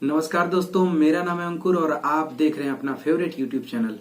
नमस्कार दोस्तों, मेरा नाम है अंकुर और आप देख रहे हैं अपना फेवरेट यूट्यूब चैनल।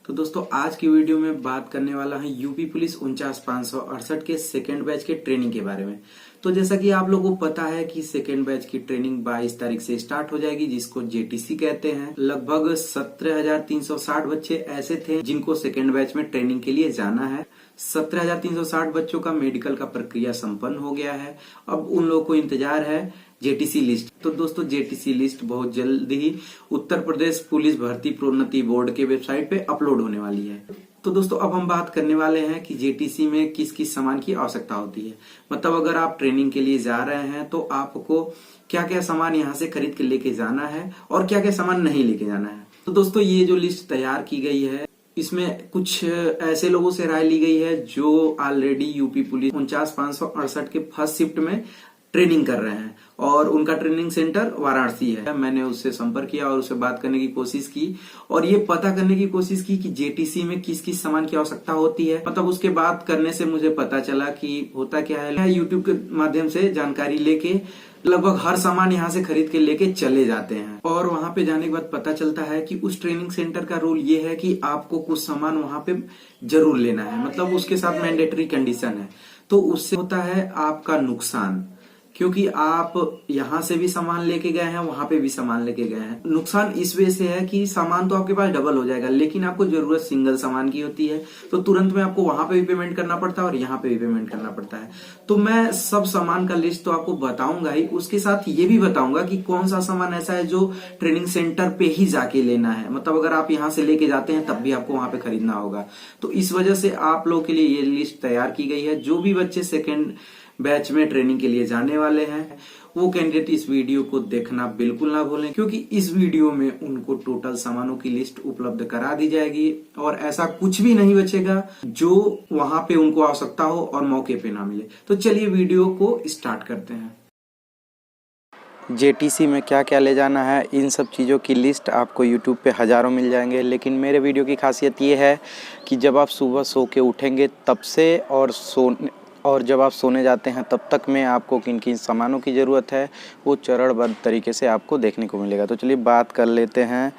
तो दोस्तों, आज की वीडियो में बात करने वाला है यूपी पुलिस 49,568 के सेकेंड बैच के ट्रेनिंग के बारे में। तो जैसा कि आप लोगों को पता है कि सेकेंड बैच की ट्रेनिंग 22 तारीख से स्टार्ट हो जाएगी, जिसको जेटीसी कहते हैं। लगभग 17,360 बच्चे ऐसे थे जिनको सेकेंड बैच में ट्रेनिंग के लिए जाना है। 17,360 बच्चों का मेडिकल का प्रक्रिया संपन्न हो गया है। अब उन लोगों को इंतजार है जेटीसी लिस्ट। तो दोस्तों, जेटीसी लिस्ट बहुत जल्द ही उत्तर प्रदेश पुलिस भर्ती प्रोन्नति बोर्ड के वेबसाइट पे अपलोड होने वाली है। तो दोस्तों, अब हम बात करने वाले हैं कि जेटीसी में किस किस सामान की आवश्यकता होती है। मतलब अगर आप ट्रेनिंग के लिए जा रहे हैं तो आपको क्या क्या सामान यहाँ से खरीद के लेके जाना है और क्या क्या सामान नहीं लेके जाना है। तो दोस्तों, ये जो लिस्ट तैयार की गई है, इसमें कुछ ऐसे लोगों से राय ली गई है जो ऑलरेडी यूपी पुलिस 49,568 के फर्स्ट शिफ्ट में ट्रेनिंग कर रहे हैं और उनका ट्रेनिंग सेंटर वाराणसी है। मैंने उससे संपर्क किया और उससे बात करने की कोशिश की और ये पता करने की कोशिश की कि जेटीसी में किस किस सामान की आवश्यकता होती है। मतलब उसके बात करने से मुझे पता चला कि होता क्या है, यूट्यूब के माध्यम से जानकारी लेके लगभग हर सामान यहाँ से खरीद के लेके चले जाते हैं और वहां पे जाने के बाद पता चलता है कि उस ट्रेनिंग सेंटर का रूल ये है कि आपको कुछ सामान वहां पे जरूर लेना है। मतलब उसके साथ मैंडेटरी कंडीशन है। तो उससे होता है आपका नुकसान, क्योंकि आप यहाँ से भी सामान लेके गए हैं, वहां पे भी सामान लेके गए हैं। नुकसान इस वजह से है कि सामान तो आपके पास डबल हो जाएगा, लेकिन आपको जरूरत सिंगल सामान की होती है। तो तुरंत में आपको वहां पे भी पेमेंट करना पड़ता है और यहाँ पे भी पेमेंट करना पड़ता है। तो मैं सब सामान का लिस्ट तो आपको बताऊंगा ही, उसके साथ ये भी बताऊंगा कि कौन सा सामान ऐसा है जो ट्रेनिंग सेंटर पे ही जाके लेना है। मतलब अगर आप यहाँ से लेके जाते हैं तब भी आपको वहां पे खरीदना होगा। तो इस वजह से आप लोगों के लिए ये लिस्ट तैयार की गई है। जो भी बच्चे सेकेंड बैच में ट्रेनिंग के लिए जाने वाले हैं, वो कैंडिडेट इस वीडियो को देखना बिल्कुल ना भूलें, क्योंकि इस वीडियो में उनको टोटल सामानों की लिस्ट उपलब्ध करा दी जाएगी और ऐसा कुछ भी नहीं बचेगा जो वहां पे उनको आवश्यकता हो और मौके पे ना मिले। तो चलिए वीडियो को स्टार्ट करते हैं। जेटीसी में क्या क्या ले जाना है, इन सब चीज़ों की लिस्ट आपको यूट्यूब पे हज़ारों मिल जाएंगे। लेकिन मेरे वीडियो की खासियत ये है कि जब आप सुबह सो के उठेंगे तब से और जब आप सोने जाते हैं तब तक में आपको किन किन सामानों की ज़रूरत है, वो चरणबद्ध तरीके से आपको देखने को मिलेगा। तो चलिए बात कर लेते हैं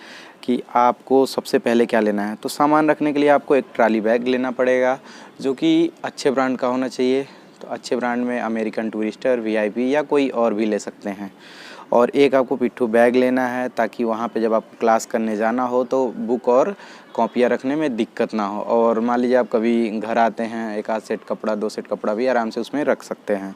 कि आपको सबसे पहले क्या लेना है। तो सामान रखने के लिए आपको एक ट्रॉली बैग लेना पड़ेगा, जो कि अच्छे ब्रांड का होना चाहिए। तो अच्छे ब्रांड में अमेरिकन टूरिस्टर, वीआईपी या कोई और भी ले सकते हैं। और एक आपको पिट्ठू बैग लेना है, ताकि वहाँ पे जब आपको क्लास करने जाना हो तो बुक और कॉपियाँ रखने में दिक्कत ना हो। और मान लीजिए आप कभी घर आते हैं, एक आध सेट कपड़ा, दो सेट कपड़ा भी आराम से उसमें रख सकते हैं।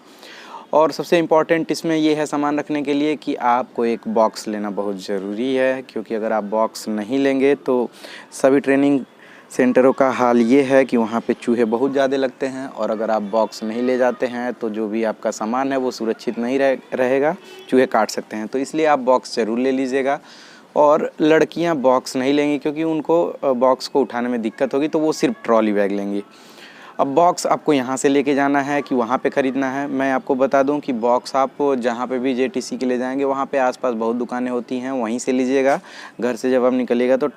और सबसे इम्पॉर्टेंट इसमें ये है सामान रखने के लिए कि आपको एक बॉक्स लेना बहुत ज़रूरी है, क्योंकि अगर आप बॉक्स नहीं लेंगे तो सभी ट्रेनिंग सेंटरों का हाल ये है कि वहाँ पे चूहे बहुत ज़्यादा लगते हैं। और अगर आप बॉक्स नहीं ले जाते हैं तो जो भी आपका सामान है वो सुरक्षित नहीं रहेगा, चूहे काट सकते हैं। तो इसलिए आप बॉक्स ज़रूर ले लीजिएगा। और लड़कियाँ बॉक्स नहीं लेंगी, क्योंकि उनको बॉक्स को उठाने में दिक्कत होगी, तो वो सिर्फ ट्रॉली बैग लेंगी। अब बॉक्स आपको यहाँ से लेके जाना है कि वहाँ पे ख़रीदना है। मैं आपको बता दूं कि बॉक्स आप जहाँ पे भी जेटीसी के ले जाएंगे वहाँ पे आसपास बहुत दुकानें होती हैं, वहीं से लीजिएगा। घर से जब आप निकलिएगा तो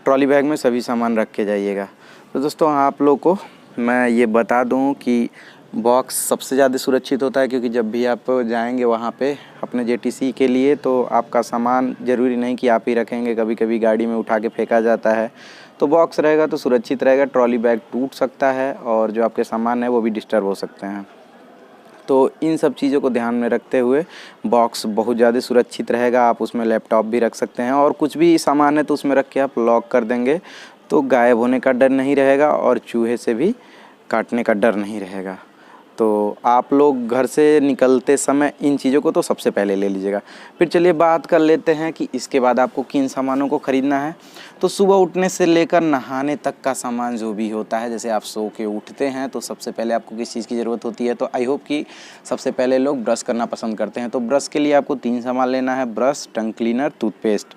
ट्रॉली बैग में सभी सामान रख के जाइएगा। तो दोस्तों, आप लोग को मैं ये बता दूं कि बॉक्स सबसे ज़्यादा सुरक्षित होता है, क्योंकि जब भी आप जाएंगे वहाँ पे अपने जेटीसी के लिए तो आपका सामान ज़रूरी नहीं कि आप ही रखेंगे, कभी कभी गाड़ी में उठा के फेंका जाता है। तो बॉक्स रहेगा तो सुरक्षित रहेगा। ट्रॉली बैग टूट सकता है और जो आपके सामान है वो भी डिस्टर्ब हो सकते हैं। तो इन सब चीज़ों को ध्यान में रखते हुए बॉक्स बहुत ज़्यादा सुरक्षित रहेगा। आप उसमें लैपटॉप भी रख सकते हैं और कुछ भी सामान है तो उसमें रख के आप लॉक कर देंगे, तो गायब होने का डर नहीं रहेगा और चूहे से भी काटने का डर नहीं रहेगा। तो आप लोग घर से निकलते समय इन चीज़ों को तो सबसे पहले ले लीजिएगा। फिर चलिए बात कर लेते हैं कि इसके बाद आपको किन सामानों को ख़रीदना है। तो सुबह उठने से लेकर नहाने तक का सामान जो भी होता है, जैसे आप सो के उठते हैं तो सबसे पहले आपको किस चीज़ की ज़रूरत होती है। तो आई होप कि सबसे पहले लोग ब्रश करना पसंद करते हैं। तो ब्रश के लिए आपको 3 सामान लेना है: brush, tongue cleaner, toothpaste.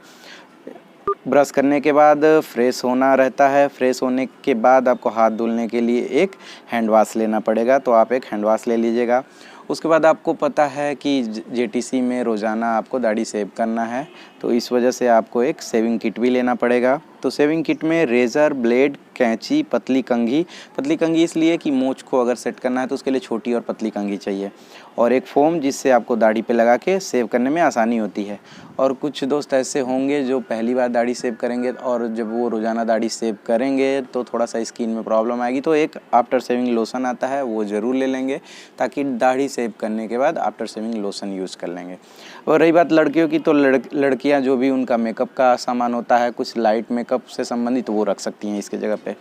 Brush करने के बाद फ्रेश होना रहता है। फ्रेश होने के बाद आपको हाथ धुलने के लिए एक हैंड वाश लेना पड़ेगा, तो आप एक हैंड वाश ले लीजिएगा। उसके बाद आपको पता है कि जेटीसी में रोज़ाना आपको दाढ़ी शेव करना है, तो इस वजह से आपको एक शेविंग किट भी लेना पड़ेगा। तो शेविंग किट में रेज़र, ब्लेड, कैंची, पतली कंघी इसलिए कि मूंछ को अगर सेट करना है तो उसके लिए छोटी और पतली कंघी चाहिए, और एक फोम जिससे आपको दाढ़ी पे लगा के सेव करने में आसानी होती है। और कुछ दोस्त ऐसे होंगे जो पहली बार दाढ़ी सेव करेंगे और जब वो रोज़ाना दाढ़ी सेव करेंगे तो थोड़ा सा स्किन में प्रॉब्लम आएगी, तो एक आफ्टर सेविंग लोशन आता है वो ज़रूर ले लेंगे, ताकि दाढ़ी सेव करने के बाद आफ्टर सेविंग लोशन यूज़ कर लेंगे। और रही बात लड़कियों की, तो लड़कियां जो भी उनका मेकअप का सामान होता है, कुछ लाइट मेकअप से संबंधित, वो रख सकती हैं इसके जगह पे।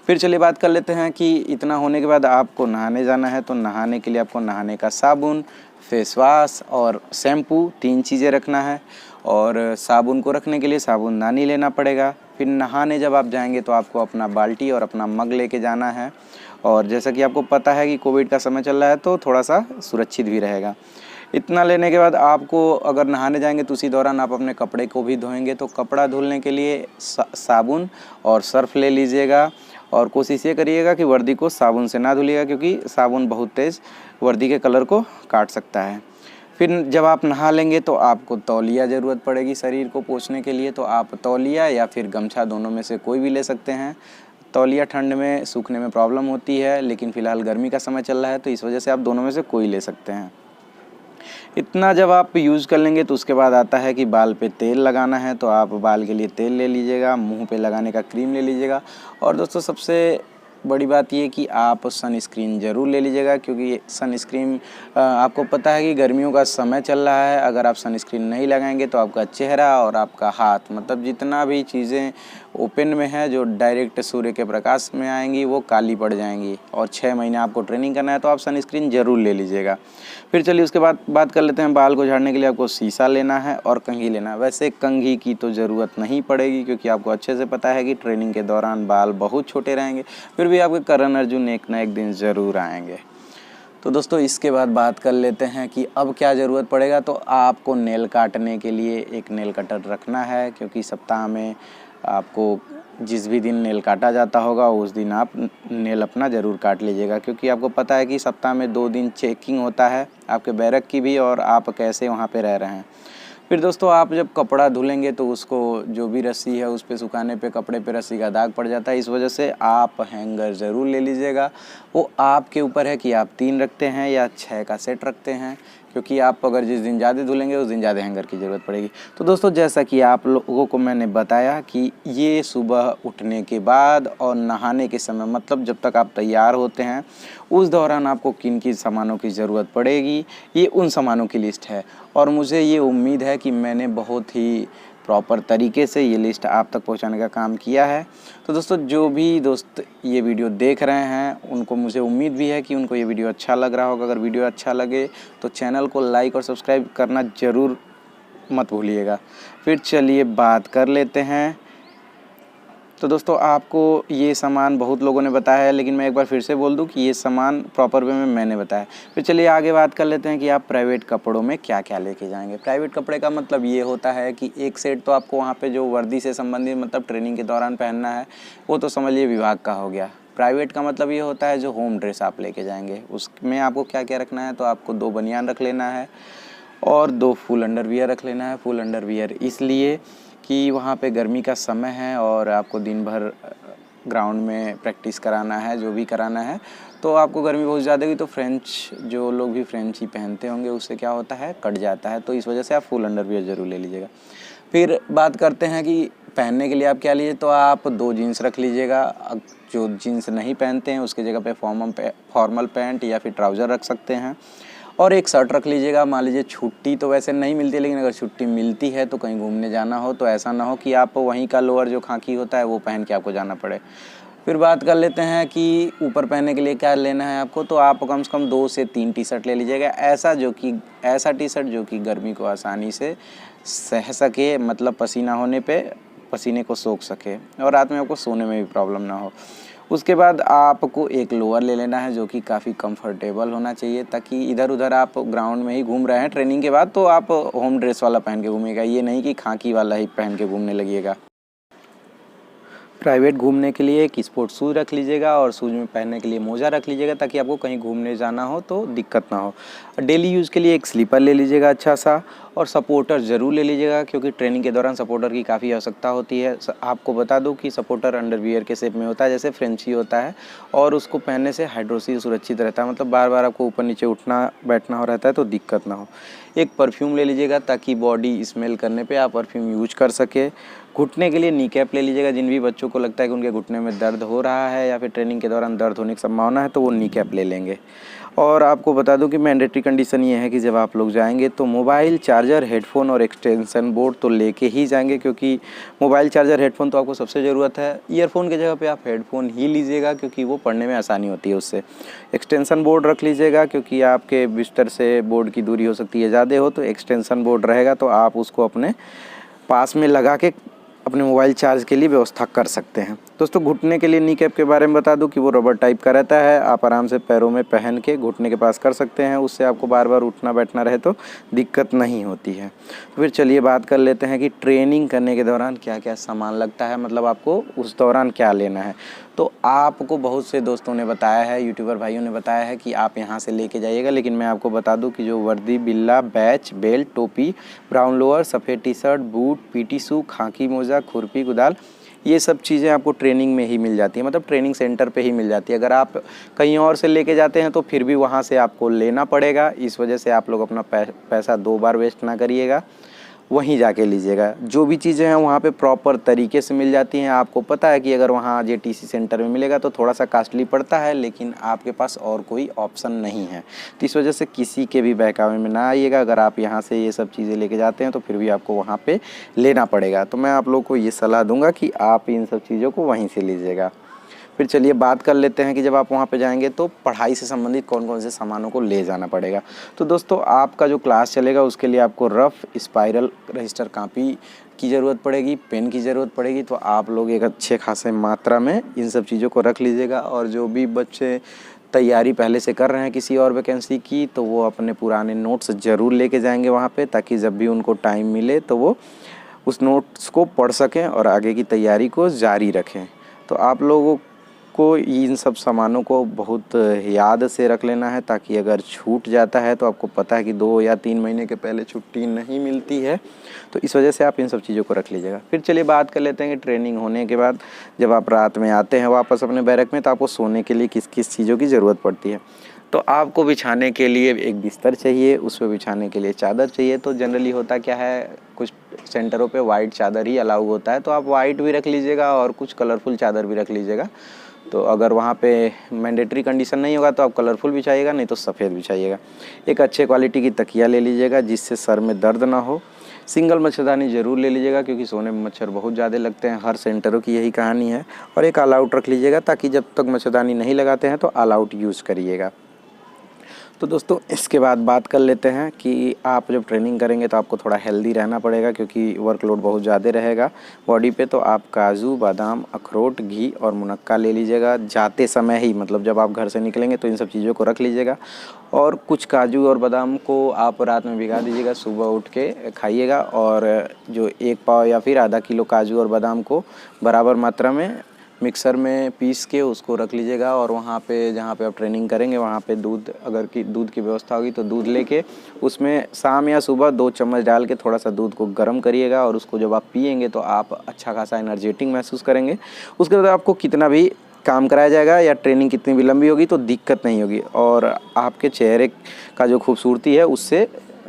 फिर चलिए बात कर लेते हैं कि इतना होने के बाद आपको नहाने जाना है, तो नहाने के लिए आपको नहाने का साबुन, फेस वॉश और शैम्पू, 3 चीज़ें रखना है। और साबुन को रखने के लिए साबुनदानी लेना पड़ेगा। फिर नहाने जब आप जाएंगे तो आपको अपना बाल्टी और अपना मग लेके जाना है। और जैसा कि आपको पता है कि कोविड का समय चल रहा है, तो थोड़ा सा सुरक्षित भी रहेगा। इतना लेने के बाद आपको अगर नहाने जाएंगे तो उसी दौरान आप अपने कपड़े को भी धोएंगे, तो कपड़ा धुलने के लिए साबुन और सर्फ ले लीजिएगा। और कोशिश ये करिएगा कि वर्दी को साबुन से ना धुलिएगा, क्योंकि साबुन बहुत तेज़ वर्दी के कलर को काट सकता है। फिर जब आप नहा लेंगे तो आपको तौलिया ज़रूरत पड़ेगी शरीर को पोंछने के लिए, तो आप तौलिया या फिर गमछा दोनों में से कोई भी ले सकते हैं। तौलिया ठंड में सूखने में प्रॉब्लम होती है, लेकिन फ़िलहाल गर्मी का समय चल रहा है, तो इस वजह से आप दोनों में से कोई ले सकते हैं। इतना जब आप यूज़ कर लेंगे तो उसके बाद आता है कि बाल पे तेल लगाना है, तो आप बाल के लिए तेल ले लीजिएगा, मुंह पे लगाने का क्रीम ले लीजिएगा। और दोस्तों सबसे बड़ी बात ये कि आप सनस्क्रीन ज़रूर ले लीजिएगा, क्योंकि सनस्क्रीन आपको पता है कि गर्मियों का समय चल रहा है। अगर आप सनस्क्रीन नहीं लगाएंगे तो आपका चेहरा और आपका हाथ, मतलब जितना भी चीज़ें ओपन में है जो डायरेक्ट सूर्य के प्रकाश में आएंगी, वो काली पड़ जाएंगी। और 6 महीने आपको ट्रेनिंग करना है, तो आप सनस्क्रीन ज़रूर ले लीजिएगा। फिर चलिए उसके बाद बात कर लेते हैं, बाल को झाड़ने के लिए आपको शीशा लेना है और कंघी लेना है। वैसे कंघी की तो ज़रूरत नहीं पड़ेगी, क्योंकि आपको अच्छे से पता है कि ट्रेनिंग के दौरान बाल बहुत छोटे रहेंगे, फिर भी आपके करण अर्जुन एक ना एक दिन ज़रूर आएंगे। तो दोस्तों इसके बाद बात कर लेते हैं कि अब क्या ज़रूरत पड़ेगा। तो आपको नेल काटने के लिए एक नेल कटर रखना है, क्योंकि सप्ताह में आपको जिस भी दिन नेल काटा जाता होगा उस दिन आप नेल अपना ज़रूर काट लीजिएगा, क्योंकि आपको पता है कि सप्ताह में 2 दिन चेकिंग होता है आपके बैरक की भी, और आप कैसे वहाँ पे रह रहे हैं। फिर दोस्तों आप जब कपड़ा धुलेंगे तो उसको जो भी रस्सी है उस पे सुखाने पे कपड़े पे रस्सी का दाग पड़ जाता है, इस वजह से आप हैंगर ज़रूर ले लीजिएगा। वो आपके ऊपर है कि आप 3 रखते हैं या 6 का सेट रखते हैं, क्योंकि आप अगर जिस दिन ज़्यादा धुलेंगे उस दिन ज़्यादा हैंगर की ज़रूरत पड़ेगी। तो दोस्तों जैसा कि आप लोगों को मैंने बताया कि ये सुबह उठने के बाद और नहाने के समय, मतलब जब तक आप तैयार होते हैं उस दौरान आपको किन किन सामानों की ज़रूरत पड़ेगी, ये उन सामानों की लिस्ट है। और मुझे ये उम्मीद है कि मैंने बहुत ही प्रॉपर तरीके से ये लिस्ट आप तक पहुंचाने का काम किया है। तो दोस्तों जो भी दोस्त ये वीडियो देख रहे हैं उनको मुझे उम्मीद भी है कि उनको ये वीडियो अच्छा लग रहा होगा। अगर वीडियो अच्छा लगे तो चैनल को लाइक और सब्सक्राइब करना ज़रूर मत भूलिएगा। फिर चलिए बात कर लेते हैं। तो दोस्तों आपको ये सामान बहुत लोगों ने बताया है, लेकिन मैं एक बार फिर से बोल दूं कि ये सामान प्रॉपर वे में मैंने बताया। फिर चलिए आगे बात कर लेते हैं कि आप प्राइवेट कपड़ों में क्या क्या लेके जाएंगे। प्राइवेट कपड़े का मतलब ये होता है कि एक सेट तो आपको वहाँ पे जो वर्दी से संबंधित, मतलब ट्रेनिंग के दौरान पहनना है, वो तो समझिए विभाग का हो गया। प्राइवेट का मतलब ये होता है जो होम ड्रेस आप लेके जाएंगे, उसमें आपको क्या क्या रखना है। तो आपको 2 बनियान रख लेना है और 2 फुल अंडरवियर रख लेना है। फुल अंडरवियर इसलिए कि वहाँ पे गर्मी का समय है और आपको दिन भर ग्राउंड में प्रैक्टिस कराना है, जो भी कराना है, तो आपको गर्मी बहुत ज़्यादा हुई तो फ्रेंच, जो लोग भी फ्रेंच ही पहनते होंगे उससे क्या होता है, कट जाता है। तो इस वजह से आप फुल अंडरवियर ज़रूर ले लीजिएगा। फिर बात करते हैं कि पहनने के लिए आप क्या लीजिए। तो आप 2 जीन्स रख लीजिएगा। जो जीन्स नहीं पहनते हैं उसकी जगह पे फॉर्मल पैंट या फिर ट्राउज़र रख सकते हैं, और एक शर्ट रख लीजिएगा। मान लीजिए छुट्टी तो वैसे नहीं मिलती, लेकिन अगर छुट्टी मिलती है तो कहीं घूमने जाना हो तो ऐसा ना हो कि आप वहीं का लोअर जो खाकी होता है वो पहन के आपको जाना पड़े। फिर बात कर लेते हैं कि ऊपर पहनने के लिए क्या लेना है आपको। तो आप कम से कम 2 से 3 टी शर्ट ले लीजिएगा, ऐसा टी शर्ट जो कि गर्मी को आसानी से सह सके, मतलब पसीना होने पे पसीने को सोख सके और रात में आपको सोने में भी प्रॉब्लम ना हो। उसके बाद आपको एक लोअर ले लेना है जो कि काफ़ी कंफर्टेबल होना चाहिए, ताकि इधर उधर आप ग्राउंड में ही घूम रहे हैं ट्रेनिंग के बाद तो आप होम ड्रेस वाला पहन के घूमिएगा, ये नहीं कि खाकी वाला ही पहन के घूमने लगिएगा। प्राइवेट घूमने के लिए एक स्पोर्ट शूज़ रख लीजिएगा और शूज़ में पहनने के लिए मोजा रख लीजिएगा ताकि आपको कहीं घूमने जाना हो तो दिक्कत ना हो। डेली यूज़ के लिए एक स्लीपर ले लीजिएगा अच्छा सा, और सपोर्टर ज़रूर ले लीजिएगा क्योंकि ट्रेनिंग के दौरान सपोर्टर की काफ़ी आवश्यकता होती है। आपको बता दूं कि सपोर्टर अंडरवियर के शेप में होता है, जैसे फ्रेंची होता है, और उसको पहनने से हाइड्रोसिल सुरक्षित रहता है, मतलब बार बार आपको ऊपर नीचे उठना बैठना हो रहता है तो दिक्कत ना हो। एक परफ्यूम ले लीजिएगा ताकि बॉडी स्मेल करने पे आप परफ्यूम यूज कर सके। घुटने के लिए नी कैप ले लीजिएगा। जिन भी बच्चों को लगता है कि उनके घुटने में दर्द हो रहा है या फिर ट्रेनिंग के दौरान दर्द होने की संभावना है तो वो नी कैप ले लेंगे। और आपको बता दूं कि मैंडेटरी कंडीशन ये है कि जब आप लोग जाएंगे तो मोबाइल चार्जर, हेडफोन और एक्सटेंशन बोर्ड तो लेके ही जाएंगे, क्योंकि मोबाइल चार्जर, हेडफोन तो आपको सबसे ज़रूरत है। ईयरफोन की जगह पे आप हेडफोन ही लीजिएगा क्योंकि वो पढ़ने में आसानी होती है उससे। एक्सटेंशन बोर्ड रख लीजिएगा क्योंकि आपके बिस्तर से बोर्ड की दूरी हो सकती है ज़्यादा हो, तो एक्सटेंशन बोर्ड रहेगा तो आप उसको अपने पास में लगा के अपने मोबाइल चार्ज के लिए व्यवस्था कर सकते हैं। दोस्तों, घुटने के लिए नी कैप के बारे में बता दूं कि वो रबर टाइप का रहता है, आप आराम से पैरों में पहन के घुटने के पास कर सकते हैं, उससे आपको बार बार उठना बैठना रहे तो दिक्कत नहीं होती है। तो फिर चलिए बात कर लेते हैं कि ट्रेनिंग करने के दौरान क्या क्या सामान लगता है, मतलब आपको उस दौरान क्या लेना है। तो आपको बहुत से दोस्तों ने बताया है, यूट्यूबर भाइयों ने बताया है कि आप यहाँ से लेके जाइएगा, लेकिन मैं आपको बता दूं कि जो वर्दी, बिल्ला, बैच, बेल्ट, टोपी, ब्राउन लोअर, सफ़ेद टी शर्ट, बूट, पीटी शू, खाकी मोजा, खुरपी, कुदाल, ये सब चीज़ें आपको ट्रेनिंग में ही मिल जाती है, मतलब ट्रेनिंग सेंटर पे ही मिल जाती है। अगर आप कहीं और से लेके जाते हैं तो फिर भी वहाँ से आपको लेना पड़ेगा। इस वजह से आप लोग अपना पैसा 2 बार वेस्ट ना करिएगा, वहीं जाके लीजिएगा। जो भी चीज़ें हैं वहाँ पे प्रॉपर तरीके से मिल जाती हैं। आपको पता है कि अगर वहाँ जेटीसी सेंटर में मिलेगा तो थोड़ा सा कास्टली पड़ता है, लेकिन आपके पास और कोई ऑप्शन नहीं है, तो इस वजह से किसी के भी बहकावे में ना आइएगा। अगर आप यहाँ से ये सब चीज़ें लेके जाते हैं तो फिर भी आपको वहाँ पे लेना पड़ेगा। तो मैं आप लोग को ये सलाह दूंगा कि आप इन सब चीज़ों को वहीं से लीजिएगा। फिर चलिए बात कर लेते हैं कि जब आप वहाँ पे जाएंगे तो पढ़ाई से संबंधित कौन कौन से सामानों को ले जाना पड़ेगा। तो दोस्तों, आपका जो क्लास चलेगा उसके लिए आपको रफ़, स्पाइरल, रजिस्टर, कॉपी की ज़रूरत पड़ेगी, पेन की ज़रूरत पड़ेगी। तो आप लोग एक अच्छे खासे मात्रा में इन सब चीज़ों को रख लीजिएगा। और जो भी बच्चे तैयारी पहले से कर रहे हैं किसी और वैकेंसी की, तो वो अपने पुराने नोट्स ज़रूर लेके जाएंगे वहाँ पे, ताकि जब भी उनको टाइम मिले तो वो उस नोट्स को पढ़ सकें और आगे की तैयारी को जारी रखें। तो आप लोगों को इन सब सामानों को बहुत याद से रख लेना है, ताकि अगर छूट जाता है तो आपको पता है कि 2 या 3 महीने के पहले छुट्टी नहीं मिलती है, तो इस वजह से आप इन सब चीज़ों को रख लीजिएगा। फिर चलिए बात कर लेते हैं कि ट्रेनिंग होने के बाद जब आप रात में आते हैं वापस अपने बैरक में, तो आपको सोने के लिए किस किस चीज़ों की ज़रूरत पड़ती है। तो आपको बिछाने के लिए एक बिस्तर चाहिए, उस पर बिछाने के लिए चादर चाहिए। तो जनरली होता क्या है, कुछ सेंटरों पे वाइट चादर ही अलाउ होता है, तो आप वाइट भी रख लीजिएगा और कुछ कलरफुल चादर भी रख लीजिएगा। तो अगर वहाँ पे मैंडेटरी कंडीशन नहीं होगा तो आप कलरफुल बिछाइएगा, नहीं तो सफ़ेद बिछाइएगा। एक अच्छे क्वालिटी की तकिया ले लीजिएगा जिससे सर में दर्द ना हो। सिंगल मच्छरदानी ज़रूर ले लीजिएगा क्योंकि सोने में मच्छर बहुत ज़्यादा लगते हैं, हर सेंटरों की यही कहानी है। और एक ऑल आउट रख लीजिएगा ताकि जब तक मच्छरदानी नहीं लगाते हैं तो ऑल आउट यूज़ करिएगा। तो दोस्तों, इसके बाद बात कर लेते हैं कि आप जब ट्रेनिंग करेंगे तो आपको थोड़ा हेल्दी रहना पड़ेगा क्योंकि वर्कलोड बहुत ज़्यादा रहेगा बॉडी पे। तो आप काजू, बादाम, अखरोट, घी और मुनक्का ले लीजिएगा जाते समय ही, मतलब जब आप घर से निकलेंगे तो इन सब चीज़ों को रख लीजिएगा। और कुछ काजू और बादाम को आप रात में भिगा दीजिएगा, सुबह उठ के खाइएगा। और जो 1 पाव या फिर आधा किलो काजू और बादाम को बराबर मात्रा में मिक्सर में पीस के उसको रख लीजिएगा। और वहाँ पे जहाँ पे आप ट्रेनिंग करेंगे वहाँ पे दूध, अगर की दूध की व्यवस्था होगी तो दूध लेके उसमें शाम या सुबह 2 चम्मच डाल के थोड़ा सा दूध को गर्म करिएगा। और उसको जब आप पिएंगे तो आप अच्छा खासा एनर्जेटिक महसूस करेंगे। उसके बाद आपको कितना भी काम कराया जाएगा या ट्रेनिंग कितनी भी लंबी होगी तो दिक्कत नहीं होगी। और आपके चेहरे का जो खूबसूरती है उससे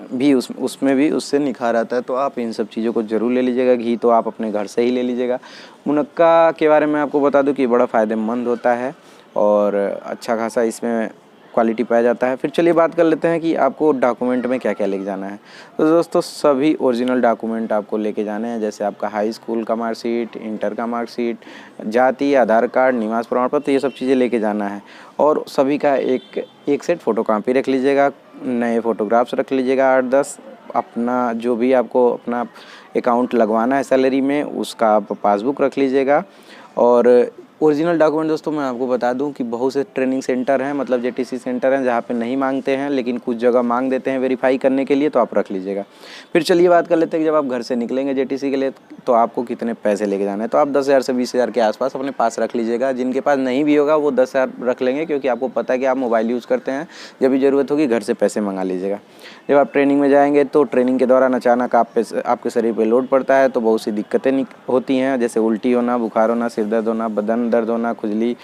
भी उसमें भी उससे निखार आता है। तो आप इन सब चीज़ों को ज़रूर ले लीजिएगा। घी तो आप अपने घर से ही ले लीजिएगा। मुनक्का के बारे में आपको बता दूं कि बड़ा फ़ायदेमंद होता है और अच्छा खासा इसमें क्वालिटी पाया जाता है। फिर चलिए बात कर लेते हैं कि आपको डॉक्यूमेंट में क्या क्या लेके जाना है। तो दोस्तों, सभी ओरिजिनल डॉक्यूमेंट आपको लेके जाने हैं, जैसे आपका हाई स्कूल का मार्कशीट, इंटर का मार्कशीट, जाति, आधार कार्ड, निवास प्रमाण पत्र, ये सब चीज़ें लेके जाना है। और सभी का एक सेट फ़ोटोकॉपी रख लीजिएगा, नए फ़ोटोग्राफ्स रख लीजिएगा 8-10। अपना जो भी आपको अपना अकाउंट लगवाना है सैलरी में उसका आप पासबुक रख लीजिएगा। और ओरिजिनल डॉक्यूमेंट दोस्तों मैं आपको बता दूं कि बहुत से ट्रेनिंग सेंटर हैं, मतलब जेटीसी सेंटर हैं जहां पे नहीं मांगते हैं, लेकिन कुछ जगह मांग देते हैं वेरीफाई करने के लिए, तो आप रख लीजिएगा। फिर चलिए बात कर लेते हैं कि जब आप घर से निकलेंगे जेटीसी के लिए तो आपको कितने पैसे लेके जाना है। तो आप 10,000 से 20,000 के आसपास अपने पास रख लीजिएगा। जिनके पास नहीं भी होगा वो 10,000 रख लेंगे, क्योंकि आपको पता है कि आप मोबाइल यूज़ करते हैं, जब भी ज़रूरत होगी घर से पैसे मंगा लीजिएगा। जब आप ट्रेनिंग में जाएंगे तो ट्रेनिंग के दौरान अचानक आपके शरीर पे लोड पड़ता है तो बहुत सी दिक्कतें होती हैं, जैसे उल्टी होना, बुखार होना, सिर दर्द होना, बदन दर्द होना, खुजली,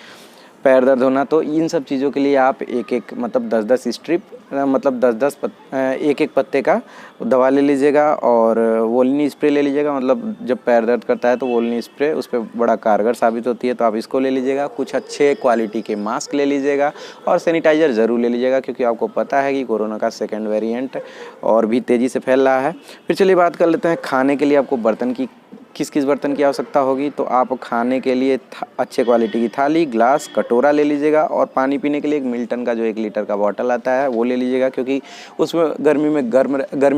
पैर दर्द होना। तो इन सब चीज़ों के लिए आप एक मतलब 10-10 स्ट्रिप मतलब 10-10 एक पत्ते का दवा ले लीजिएगा, और वोलिनी स्प्रे ले लीजिएगा। मतलब जब पैर दर्द करता है तो वोलिनी स्प्रे उस पर बड़ा कारगर साबित होती है, तो आप इसको ले लीजिएगा। कुछ अच्छे क्वालिटी के मास्क ले लीजिएगा और सैनिटाइज़र ज़रूर ले लीजिएगा, क्योंकि आपको पता है कि कोरोना का सेकेंड वेरिएंट और भी तेज़ी से फैल रहा है। फिर चलिए बात कर लेते हैं खाने के लिए आपको बर्तन की किस बर्तन की आवश्यकता होगी। तो आप खाने के लिए अच्छे क्वालिटी की थाली, ग्लास, कटोरा ले लीजिएगा, और पानी पीने के लिए एक मिल्टन का जो 1 लीटर का बॉटल आता है वो ले लीजिएगा, क्योंकि उसमें गर्मी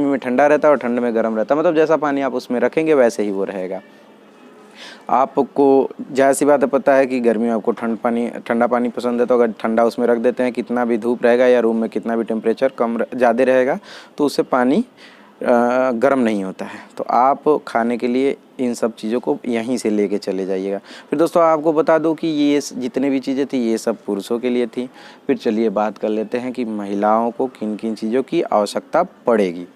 में ठंडा रहता है और ठंड में गर्म रहता है। मतलब जैसा पानी आप उसमें रखेंगे वैसे ही वो रहेगा। आपको ज़ाहिर सी बात है, पता है कि गर्मी में आपको ठंडा पानी पसंद है, तो अगर ठंडा उसमें रख देते हैं, कितना भी धूप रहेगा या रूम में कितना भी टेम्परेचर ज़्यादा रहेगा तो उससे पानी गर्म नहीं होता है। तो आप खाने के लिए इन सब चीज़ों को यहीं से लेके चले जाइएगा। फिर दोस्तों आपको बता दूं कि ये जितने भी चीज़ें थी ये सब पुरुषों के लिए थी। फिर चलिए बात कर लेते हैं कि महिलाओं को किन किन चीज़ों की आवश्यकता पड़ेगी।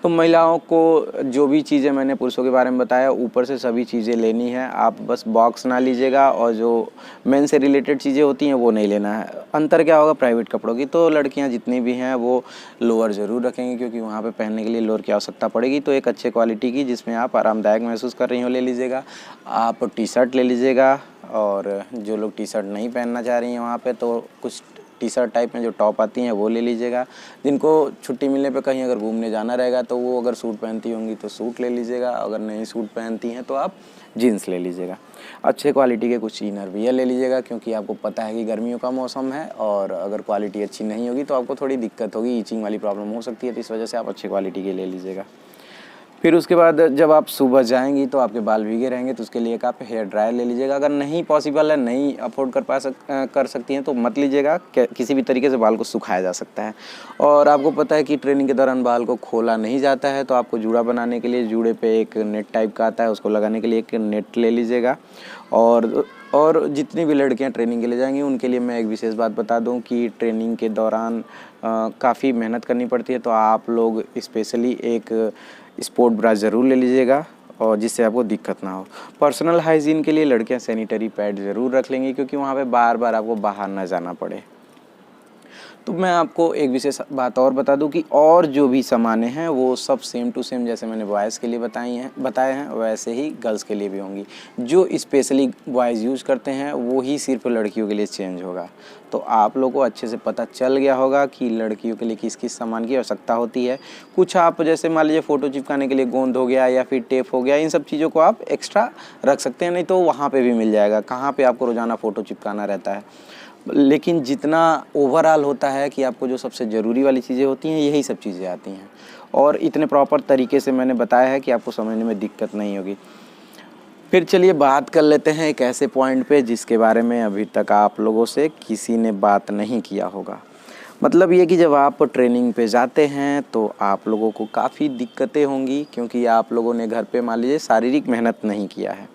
तो महिलाओं को जो भी चीज़ें मैंने पुरुषों के बारे में बताया, ऊपर से सभी चीज़ें लेनी है। आप बस बॉक्स ना लीजिएगा, और जो मेन से रिलेटेड चीज़ें होती हैं वो नहीं लेना है। अंतर क्या होगा प्राइवेट कपड़ों की, तो लड़कियां जितनी भी हैं वो लोअर ज़रूर रखेंगी, क्योंकि वहाँ पे पहनने के लिए लोअर की आवश्यकता पड़ेगी। तो एक अच्छे क्वालिटी की जिसमें आप आरामदायक महसूस कर रही हो ले लीजिएगा। आप टी शर्ट ले लीजिएगा, और जो लोग टी शर्ट नहीं पहनना चाह रही हैं वहाँ पर, तो कुछ टी शर्ट टाइप में जो टॉप आती हैं वो ले लीजिएगा। जिनको छुट्टी मिलने पे कहीं अगर घूमने जाना रहेगा तो वो अगर सूट पहनती होंगी तो सूट ले लीजिएगा, अगर नहीं सूट पहनती हैं तो आप जीन्स ले लीजिएगा। अच्छे क्वालिटी के कुछ इनर वियर ले लीजिएगा, क्योंकि आपको पता है कि गर्मियों का मौसम है, और अगर क्वालिटी अच्छी नहीं होगी तो आपको थोड़ी दिक्कत होगी, ईचिंग वाली प्रॉब्लम हो सकती है, तो इस वजह से आप अच्छे क्वालिटी के ले लीजिएगा। फिर उसके बाद जब आप सुबह जाएंगी तो आपके बाल भीगे रहेंगे, तो उसके लिए एक आप हेयर ड्रायर ले लीजिएगा। अगर नहीं पॉसिबल है, नहीं अफोर्ड कर सकती हैं तो मत लीजिएगा, किसी भी तरीके से बाल को सुखाया जा सकता है। और आपको पता है कि ट्रेनिंग के दौरान बाल को खोला नहीं जाता है, तो आपको जूड़ा बनाने के लिए जूड़े पे एक नेट टाइप का आता है, उसको लगाने के लिए एक नेट ले लीजिएगा। और जितनी भी लड़कियां ट्रेनिंग के लिए जाएंगी उनके लिए मैं एक विशेष बात बता दूं कि ट्रेनिंग के दौरान काफ़ी मेहनत करनी पड़ती है, तो आप लोग स्पेशली एक स्पोर्ट ब्रा ज़रूर ले लीजिएगा, और जिससे आपको दिक्कत ना हो। पर्सनल हाइजीन के लिए लड़कियां सैनिटरी पैड ज़रूर रख लेंगी, क्योंकि वहाँ पे बार बार आपको बाहर ना जाना पड़े। तो मैं आपको एक विशेष बात और बता दूं कि और जो भी सामानें हैं वो सब सेम टू सेम जैसे मैंने बॉयज़ के लिए बताए हैं वैसे ही गर्ल्स के लिए भी होंगी। जो स्पेशली बॉयज़ यूज़ करते हैं वो ही सिर्फ लड़कियों के लिए चेंज होगा। तो आप लोगों को अच्छे से पता चल गया होगा कि लड़कियों के लिए किस किस सामान की आवश्यकता होती है। कुछ आप जैसे मान लीजिए फ़ोटो चिपकाने के लिए गोंद हो गया या फिर टेप हो गया, इन सब चीज़ों को आप एक्स्ट्रा रख सकते हैं, नहीं तो वहाँ पे भी मिल जाएगा। कहाँ पे आपको रोज़ाना फ़ोटो चिपकाना रहता है, लेकिन जितना ओवरऑल होता है कि आपको जो सबसे ज़रूरी वाली चीज़ें होती हैं यही सब चीज़ें आती हैं, और इतने प्रॉपर तरीके से मैंने बताया है कि आपको समझने में दिक्कत नहीं होगी। फिर चलिए बात कर लेते हैं एक ऐसे पॉइंट पे जिसके बारे में अभी तक आप लोगों से किसी ने बात नहीं किया होगा। मतलब ये कि जब आप ट्रेनिंग पे जाते हैं तो आप लोगों को काफ़ी दिक्कतें होंगी, क्योंकि आप लोगों ने घर पे मान लीजिए शारीरिक मेहनत नहीं किया है।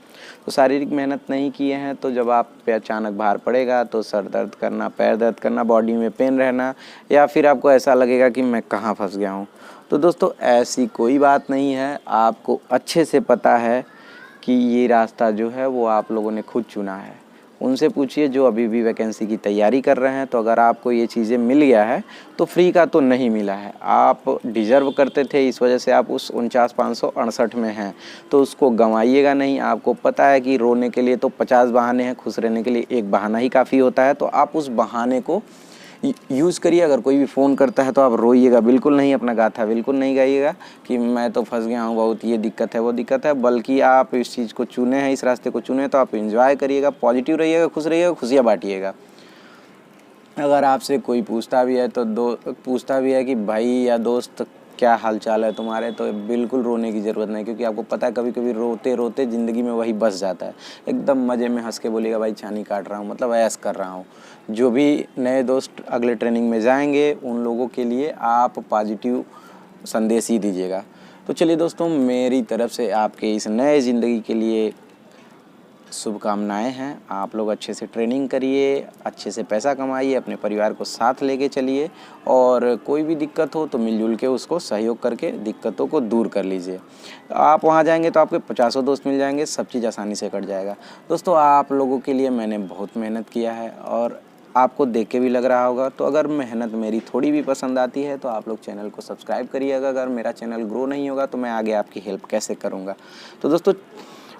तो शारीरिक मेहनत नहीं किए हैं तो जब आप पे अचानक भार पड़ेगा तो सर दर्द करना, पैर दर्द करना, बॉडी में पेन रहना, या फिर आपको ऐसा लगेगा कि मैं कहाँ फंस गया हूँ। तो दोस्तों ऐसी कोई बात नहीं है, आपको अच्छे से पता है कि ये रास्ता जो है वो आप लोगों ने खुद चुना है। उनसे पूछिए जो अभी भी वैकेंसी की तैयारी कर रहे हैं, तो अगर आपको ये चीज़ें मिल गया है तो फ्री का तो नहीं मिला है, आप डिज़र्व करते थे, इस वजह से आप उस 49,568 में हैं। तो उसको गंवाइएगा नहीं। आपको पता है कि रोने के लिए तो 50 बहाने हैं, खुश रहने के लिए एक बहाना ही काफ़ी होता है। तो आप उस बहाने को यूज़ करिए। अगर कोई भी फ़ोन करता है तो आप रोइएगा बिल्कुल नहीं, अपना गाथा बिल्कुल नहीं गाइएगा कि मैं तो फंस गया हूँ, बहुत ये दिक्कत है वो दिक्कत है, बल्कि आप इस चीज़ को चुने हैं, इस रास्ते को चुने, तो आप एंजॉय करिएगा, पॉजिटिव रहिएगा, खुश रहिएगा, खुशियाँ बांटिएगा। अगर आपसे कोई पूछता भी है कि भाई या दोस्त क्या हालचाल है तुम्हारे, तो बिल्कुल रोने की ज़रूरत नहीं, क्योंकि आपको पता है कभी कभी रोते रोते ज़िंदगी में वही बस जाता है। एकदम मज़े में हंस के बोलिएगा भाई छानी काट रहा हूँ, मतलब ऐश कर रहा हूँ। जो भी नए दोस्त अगले ट्रेनिंग में जाएंगे उन लोगों के लिए आप पॉजिटिव संदेश ही दीजिएगा। तो चलिए दोस्तों, मेरी तरफ से आपके इस नए ज़िंदगी के लिए शुभकामनाएं हैं। आप लोग अच्छे से ट्रेनिंग करिए, अच्छे से पैसा कमाइए, अपने परिवार को साथ लेके चलिए, और कोई भी दिक्कत हो तो मिलजुल के उसको सहयोग करके दिक्कतों को दूर कर लीजिए। आप वहाँ जाएंगे तो आपके 50 दोस्त मिल जाएंगे, सब चीज़ आसानी से कट जाएगा। दोस्तों, आप लोगों के लिए मैंने बहुत मेहनत किया है और आपको देख के भी लग रहा होगा। तो अगर मेहनत मेरी थोड़ी भी पसंद आती है तो आप लोग चैनल को सब्सक्राइब करिएगा। अगर मेरा चैनल ग्रो नहीं होगा तो मैं आगे आपकी हेल्प कैसे करूँगा। तो दोस्तों,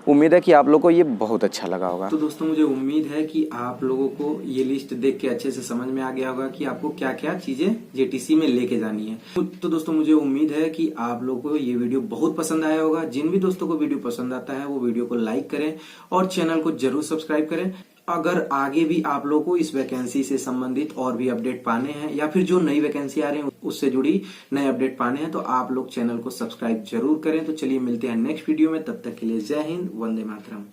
उम्मीद है कि आप लोगों को ये बहुत अच्छा लगा होगा। तो दोस्तों, मुझे उम्मीद है कि आप लोगों को ये लिस्ट देख के अच्छे से समझ में आ गया होगा कि आपको क्या क्या चीजें जेटीसी में लेके जानी है। तो दोस्तों, मुझे उम्मीद है कि आप लोगों को ये वीडियो बहुत पसंद आया होगा। जिन भी दोस्तों को वीडियो पसंद आता है वो वीडियो को लाइक करें और चैनल को जरूर सब्सक्राइब करें। अगर आगे भी आप लोगों को इस वैकेंसी से संबंधित और भी अपडेट पाने हैं या फिर जो नई वैकेंसी आ रही है उससे जुड़ी नए अपडेट पाने हैं तो आप लोग चैनल को सब्सक्राइब जरूर करें। तो चलिए मिलते हैं नेक्स्ट वीडियो में, तब तक के लिए जय हिंद, वंदे मातरम।